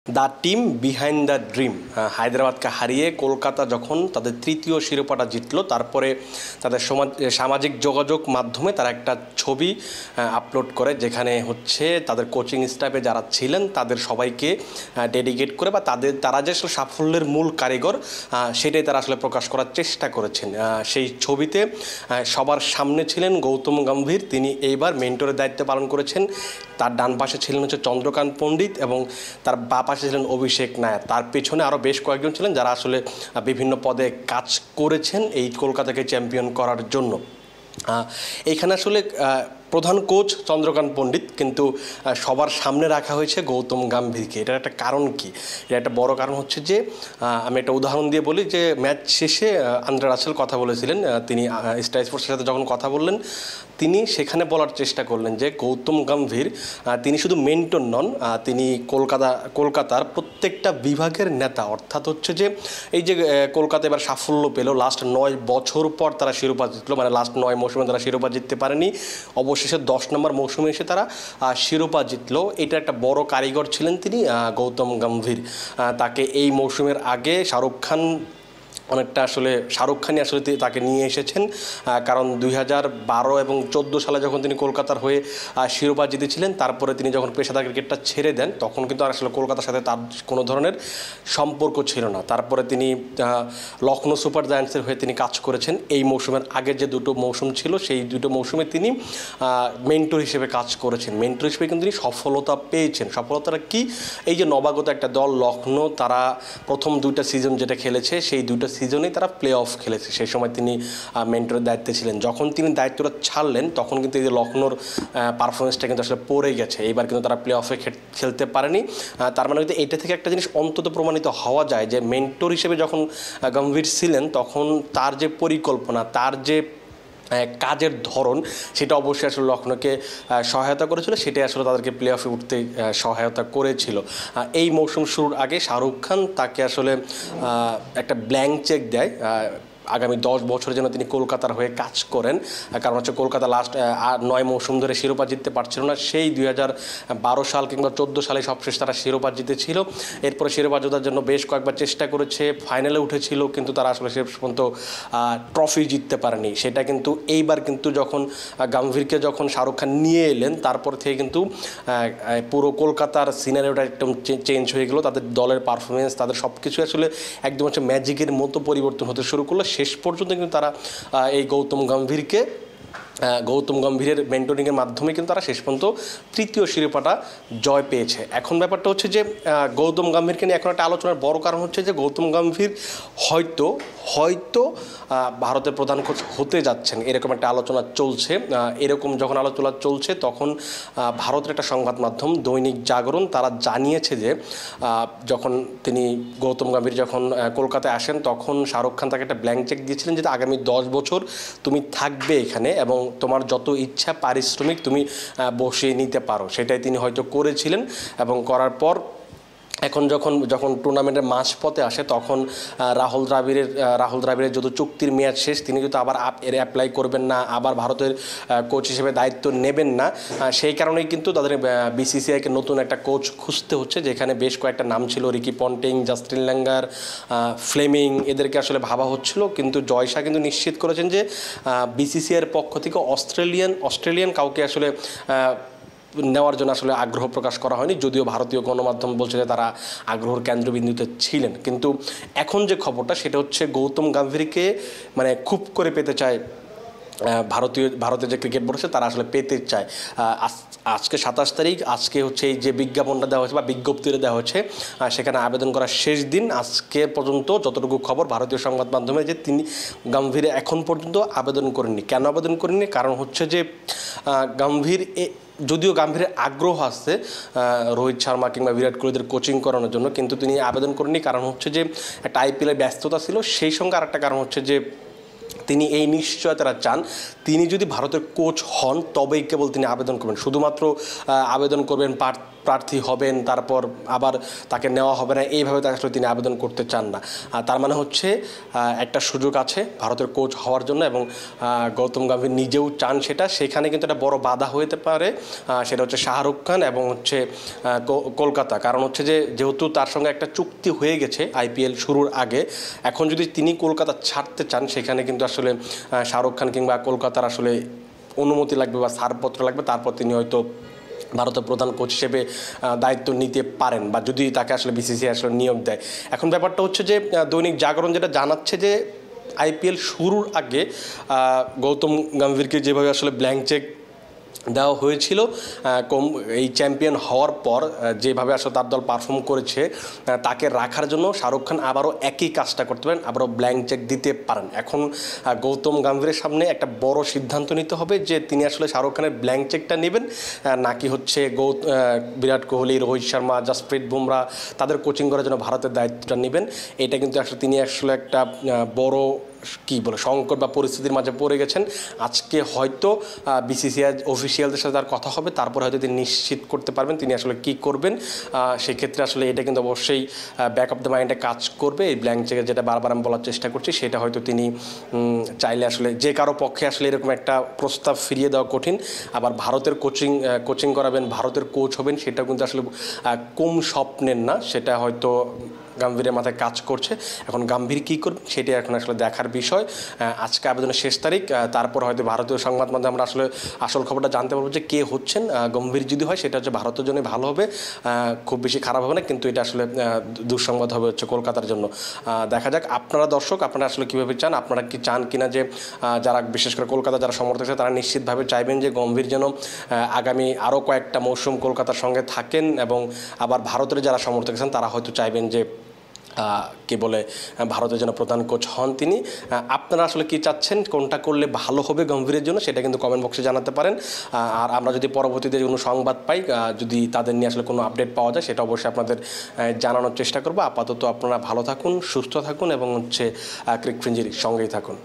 The team behind the dream. হায়দ্রাবাদকে হারিয়ে কলকাতা যখন তাদের তৃতীয় শিরোপাটা জিতলো, তারপরে তাদের সামাজিক যোগাযোগ মাধ্যমে তারা একটা ছবি আপলোড করে, যেখানে হচ্ছে তাদের কোচিং স্টাফে যারা ছিলেন তাদের সবাইকে ডেডিকেট করে বা তারা যে আসলে সাফল্যের মূল কারিগর সেটাই তারা আসলে প্রকাশ করার চেষ্টা করেছেন। সেই ছবিতে সবার সামনে ছিলেন গৌতম গম্ভীর, তিনি এইবার মেন্টরের দায়িত্ব পালন করেছেন। তার ডান পাশে ছিলেন হচ্ছে চন্দ্রকান্ত পণ্ডিত এবং তার বাঁ পাশে ছিলেন অভিষেক নায়ার। তার পেছনে আরও বেশ কয়েকজন ছিলেন যারা আসলে বিভিন্ন পদে কাজ করেছেন এই কলকাতাকে চ্যাম্পিয়ন করার জন্য। এইখানে আসলে প্রধান কোচ চন্দ্রকান্ত পণ্ডিত, কিন্তু সবার সামনে রাখা হয়েছে গৌতম গম্ভীরকে। এটার একটা কারণ কি? এটা একটা বড় কারণ হচ্ছে যে, আমি একটা উদাহরণ দিয়ে বলি যে ম্যাচ শেষে আন্দ্রে রাসেল কথা বলেছিলেন। তিনি স্টার স্পোর্টসের সাথে যখন কথা বললেন, তিনি সেখানে বলার চেষ্টা করলেন যে গৌতম গম্ভীর তিনি শুধু মেন্টর নন, তিনি কলকাতার প্রত্যেকটা বিভাগের নেতা। অর্থাৎ হচ্ছে যে এই যে কলকাতা এবার সাফল্য পেল, লাস্ট 9 বছর পর তারা শিরোপা জিতলো, মানে লাস্ট 9 মৌসুমে তারা শিরোপা জিততে পারেনি, অবশেষে 10 নম্বর মৌসুমে এসে তারা শিরোপা জিতলো। এটা একটা বড় কারিগর ছিলেন তিনি, গৌতম গম্ভীর। তাকে এই মৌসুমের আগে শাহরুখ খানই আসলে তাকে নিয়ে এসেছেন, কারণ 2012 এবং 14 সালে যখন তিনি কলকাতার হয়ে শিরোপা জিতেছিলেন, তারপরে তিনি যখন পেশাদার ক্রিকেটটা ছেড়ে দেন তখন কিন্তু আর আসলে কলকাতার সাথে তার কোনো ধরনের সম্পর্ক ছিল না। তারপরে তিনি লখনৌ সুপার জায়ান্টসের হয়ে তিনি কাজ করেছেন। এই মৌসুমের আগের যে দুটো মৌসুম ছিল, সেই দুটো মৌসুমে তিনি মেন্টর হিসেবে কাজ করেছেন। মেন্টর হিসেবে কিন্তু তিনি সফলতা পেয়েছেন। সফলতাটা কি? এই যে নবাগত একটা দল লখনৌ, তারা প্রথম 2টা সিজন যেটা খেলেছে, সেই 2টা সিজনেই তারা প্লে অফ খেলেছে। সেই সময় তিনি মেন্টরের দায়িত্বে ছিলেন। যখন তিনি দায়িত্বটা ছাড়লেন তখন কিন্তু এই যে লখনৌর পারফরমেন্সটা কিন্তু আসলে পড়ে গেছে। এইবার কিন্তু তারা প্লে অফে খেলতে পারেনি। তার মানে কিন্তু এটা থেকে একটা জিনিস অন্তত প্রমাণিত হওয়া যায় যে মেন্টর হিসেবে যখন গম্ভীর ছিলেন, তখন তার যে পরিকল্পনা, তার যে কাজের ধরন, সেটা অবশ্যই আসলে লখনৌকে সহায়তা করেছিল, সেটাই আসলে তাদেরকে প্লে অফে উঠতে সহায়তা করেছিল। এই মৌসুম শুরুর আগে শাহরুখ খান তাকে আসলে একটা ব্ল্যাঙ্ক চেক দেয়, আগামী 10 বছরের জন্য তিনি কলকাতার হয়ে কাজ করেন। কারণ হচ্ছে কলকাতা লাস্ট 9 মৌসুম ধরে শিরোপা জিততে পারছিল না। সেই 2012 সাল কিংবা 14 সালে সবশেষ তারা শিরোপা জিতেছিল। এরপরে শিরোপা জেতার জন্য বেশ কয়েকবার চেষ্টা করেছে, ফাইনালে উঠেছিল, কিন্তু তারা আসলে শেষ পর্যন্ত ট্রফি জিততে পারেনি। সেটা কিন্তু এইবার কিন্তু যখন গম্ভীরকে যখন শাহরুখ খান নিয়ে এলেন, তারপর থেকে কিন্তু পুরো কলকাতার সিনারিওটা একদম চেঞ্জ হয়ে গেল। তাদের দলের পারফরমেন্স, তাদের সব কিছু আসলে একদম হচ্ছে ম্যাজিকের মতো পরিবর্তন হতে শুরু করলো। শেষ পর্যন্ত কিন্তু তারা এই গৌতম গম্ভীরের মেন্টরিংয়ের মাধ্যমে কিন্তু তারা শেষ পর্যন্ত তৃতীয় শিরোপাটা জয় পেয়েছে। এখন ব্যাপারটা হচ্ছে যে গৌতম গম্ভীরকে নিয়ে এখন একটা আলোচনার বড় কারণ হচ্ছে যে গৌতম গম্ভীর হয়তো ভারতের প্রধান কোচ হতে যাচ্ছেন, এরকম একটা আলোচনা চলছে। এরকম যখন আলোচনা চলছে তখন ভারতের একটা সংবাদ মাধ্যম দৈনিক জাগরণ তারা জানিয়েছে যে যখন গৌতম গম্ভীর যখন কলকাতায় আসেন, তখন শাহরুখ খান তাকে একটা ব্ল্যাঙ্ক চেক দিয়েছিলেন যে আগামী 10 বছর তুমি থাকবে এখানে এবং তোমার যত ইচ্ছা পারিশ্রমিক তুমি বসিয়ে নিতে পারো। সেটাই তিনি হয়তো করেছিলেন এবং করার পর এখন যখন টুর্নামেন্টের মাঝপথে আসে, তখন রাহুল দ্রাবিড়ের যত চুক্তির মেয়াদ শেষ, তিনি কিন্তু আবার অ্যাপ্লাই করবেন না, আবার ভারতের কোচ হিসেবে দায়িত্ব নেবেন না। সেই কারণেই কিন্তু তাদের বিসিসিআইকে নতুন একটা কোচ খুঁজতে হচ্ছে, যেখানে বেশ কয়েকটা নাম ছিল, Ricky Ponting, Justin Langer, Fleming, এদেরকে আসলে ভাবা হচ্ছিল। কিন্তু জয় শাহ কিন্তু নিশ্চিত করেছেন যে বিসিসিআইয়ের পক্ষ থেকে অস্ট্রেলিয়ান কাউকে আসলে নেওয়ার জন্য আসলে আগ্রহ প্রকাশ করা হয়নি, যদিও ভারতীয় গণমাধ্যম বলছে যে তারা আগ্রহের কেন্দ্রবিন্দুতে ছিলেন। কিন্তু এখন যে খবরটা সেটা হচ্ছে গৌতম গম্ভীরকে মানে খুব করে পেতে চায় ভারতের যে ক্রিকেট বোর্ড আছে, তারা আসলে পেতে চায়। আজকে 27 তারিখ, আজকে হচ্ছে এই যে বিজ্ঞাপনটা দেওয়া হয়েছে বা বিজ্ঞপ্তিটা দেওয়া হচ্ছে, সেখানে আবেদন করার শেষ দিন। আজকে পর্যন্ত যতটুকু খবর ভারতীয় সংবাদ মাধ্যমে, যে গম্ভীর এখন পর্যন্ত আবেদন করেননি। কেন আবেদন করেননি? কারণ হচ্ছে যে যদিও গম্ভীরের আগ্রহ আছে রোহিত শর্মা কিংবা বিরাট কোহলিদের কোচিং করানোর জন্য, কিন্তু তিনি আবেদন করেননি। কারণ হচ্ছে যে একটা আইপিএলের ব্যস্ততা ছিল। সেই সঙ্গে আরেকটা কারণ হচ্ছে যে তিনি এই নিশ্চয়তাটা চান, তিনি যদি ভারতের কোচ হন তবেই কেবল তিনি আবেদন করবেন। শুধুমাত্র আবেদন করবেন প্রার্থী হবেন, তারপর আবার তাকে নেওয়া হবে না, এইভাবে আসলে তিনি আবেদন করতে চান না। তার মানে হচ্ছে একটা সুযোগ আছে ভারতের কোচ হওয়ার জন্য, এবং গৌতম গম্ভীর নিজেও চান সেটা। সেখানে কিন্তু একটা বড় বাধা হতে পারে, সেটা হচ্ছে শাহরুখ খান এবং হচ্ছে কলকাতা। কারণ হচ্ছে যেহেতু তার সঙ্গে একটা চুক্তি হয়ে গেছে আইপিএল শুরুর আগে, এখন যদি তিনি কলকাতা ছাড়তে চান সেখানে কিন্তু আসলে শাহরুখ খান কিংবা কলকাতার আসলে অনুমতি লাগবে বা ছাড়পত্র লাগবে, তারপর তিনি হয়তো ভারতের প্রধান কোচ হিসেবে দায়িত্ব নিতে পারেন, বা যদি তাকে আসলে বিসিসিআই আসলে নিয়োগ দেয়। এখন ব্যাপারটা হচ্ছে যে দৈনিক জাগরণ যেটা জানাচ্ছে যে আইপিএল শুরুর আগে গৌতম গম্ভীরকে যেভাবে আসলে ব্ল্যাঙ্ক চেক দেওয়া হয়েছিল, এই চ্যাম্পিয়ন হওয়ার পর যেভাবে আসলে তার দল পারফর্ম করেছে, তাকে রাখার জন্য শাহরুখ খান আবারও একই কাজটা করতে পারেন, আবারও ব্ল্যাঙ্ক চেক দিতে পারেন। এখন গৌতম গম্ভীরের সামনে একটা বড় সিদ্ধান্ত নিতে হবে যে তিনি আসলে শাহরুখ খানের ব্ল্যাঙ্ক চেকটা নেবেন, নাকি হচ্ছে বিরাট কোহলি, রোহিত শর্মা, জাসপ্রীত বুমরা তাদের কোচিং করার জন্য ভারতের দায়িত্বটা নেবেন। এটা কিন্তু আসলে তিনি আসলে একটা বড় সংকট বা পরিস্থিতির মাঝে পড়ে গেছেন। আজকে হয়তো বিসিসিআই অফিসিয়ালদের সাথে তার কথা হবে, তারপর হয়তো তিনি নিশ্চিত করতে পারবেন তিনি আসলে কী করবেন। সেক্ষেত্রে আসলে এটা কিন্তু অবশ্যই ব্যাক অফ দ্য মাইন্ডে কাজ করবে। এই ব্ল্যাঙ্ক চেকের যেটা বারবার আমি বলার চেষ্টা করছি, সেটা হয়তো তিনি চাইলে আসলে যে কারো পক্ষে আসলে এরকম একটা প্রস্তাব ফিরিয়ে দেওয়া কঠিন। আবার ভারতের কোচিং করাবেন, ভারতের কোচ হবেন, সেটা কিন্তু আসলে কম স্বপ্নের না, সেটা হয়তো গম্ভীরের মাথায় কাজ করছে। এখন গম্ভীর কী করবে সেটা এখন আসলে দেখার বিষয়। আজকে আবেদনের শেষ তারিখ, তারপর হয়তো ভারতীয় সংবাদ মাধ্যমে আমরা আসলে আসল খবরটা জানতে পারবো যে কে হচ্ছেন। গম্ভীর যদি হয় সেটা হচ্ছে ভারতের জন্য ভালো হবে, খুব বেশি খারাপ হবে না, কিন্তু এটা আসলে দুঃসংবাদ হবে হচ্ছে কলকাতার জন্য। দেখা যাক আপনারা দর্শক, আপনারা আসলে কীভাবে চান, আপনারা কি চান কিনা যে যারা বিশেষ করে কলকাতা যারা সমর্থক আছে তারা নিশ্চিতভাবে চাইবেন যে গম্ভীর যেন আগামী আরও কয়েকটা মৌসুম কলকাতার সঙ্গে থাকেন, এবং আবার ভারতের যারা সমর্থক আছেন তারা হয়তো চাইবেন যে কি বলে ভারতের জন্য প্রধান কোচ হন তিনি। আপনারা আসলে কি চাচ্ছেন, কোনটা করলে ভালো হবে গম্ভীরের জন্য, সেটা কিন্তু কমেন্ট বক্সে জানাতে পারেন। আর আমরা যদি পরবর্তীতে কোনো সংবাদ পাই, যদি তাদের নিয়ে আসলে কোনো আপডেট পাওয়া যায়, সেটা অবশ্যই আপনাদের জানানোর চেষ্টা করবো। আপাতত আপনারা ভালো থাকুন, সুস্থ থাকুন, এবং হচ্ছে ক্রিকফ্রিঞ্জির সঙ্গেই থাকুন।